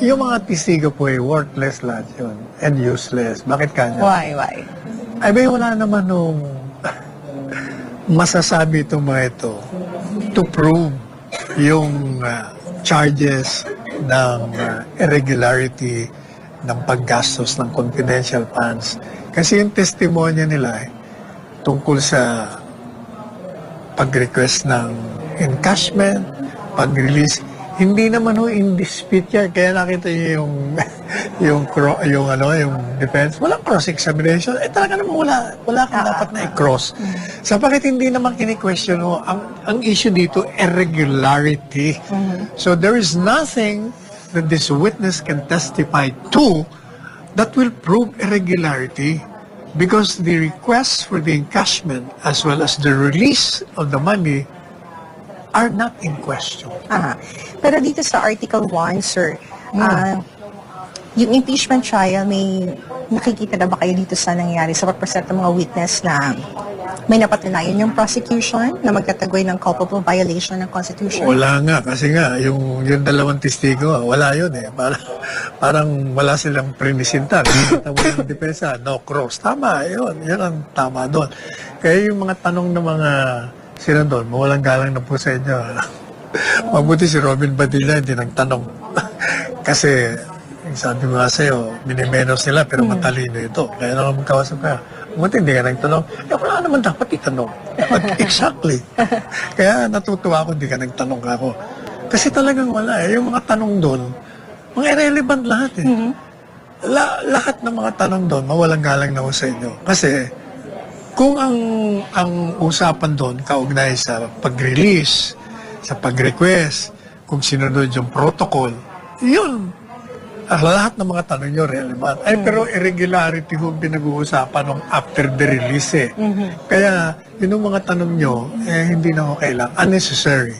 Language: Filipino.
Yung mga testigo po worthless lahat yun and useless. Bakit kanya? Why? Ay ba wala naman nung masasabi itong mga ito to prove yung charges ng irregularity ng paggastos ng confidential funds. Kasi yung testimonya nila tungkol sa pag-request ng encashment, pag-release, hindi naman in dispute yan. Kaya nakita niyo yung defense, walang cross-examination. Talaga naman wala kang dapat na i-cross. Sa bakit hindi naman kini-question mo, ang issue dito, irregularity. So there is nothing that this witness can testify to that will prove irregularity because the request for the encashment as well as the release of the money are not in question. Pero dito sa Article 1, sir, yung impeachment trial, may nakikita na ba kayo dito sa nangyari sa pag-present ng mga witness na may napatunayan yung prosecution na magtatagoy ng culpable violation ng Constitution? Wala nga, kasi nga, yung dalawang testigo, wala yun eh. Parang wala silang prinisinta. Walang depensa, no cross. Tama, yun ang tama doon. Kaya yung mga tanong ng mga senador, mawalang galang na po sa inyo. Mabuti si Robin Padilla hindi nagtanong. Kasi, sabi ko nga sa'yo, minimenos nila pero matalino ito. Kaya naman magkawasan ka. Mabuti hindi ka nagtanong. Wala naman dapat itanong. Exactly. Kaya natutuwa ako hindi ka nagtanong ako. Kasi talagang wala eh. Yung mga tanong doon, mga irrelevant lahat eh. Lahat ng mga tanong doon, mawalang galang na ako sa inyo. Kasi, kung ang usapan doon kaugnay sa pag-release, sa pag-request, kung sinunod yung protocol, yun. Lahat ng mga tanong nyo relevant. Pero irregularity yung pinag-uusapan ng after the release eh. Kaya, yun yung mga tanong nyo, hindi na ako kailangan. Unnecessary.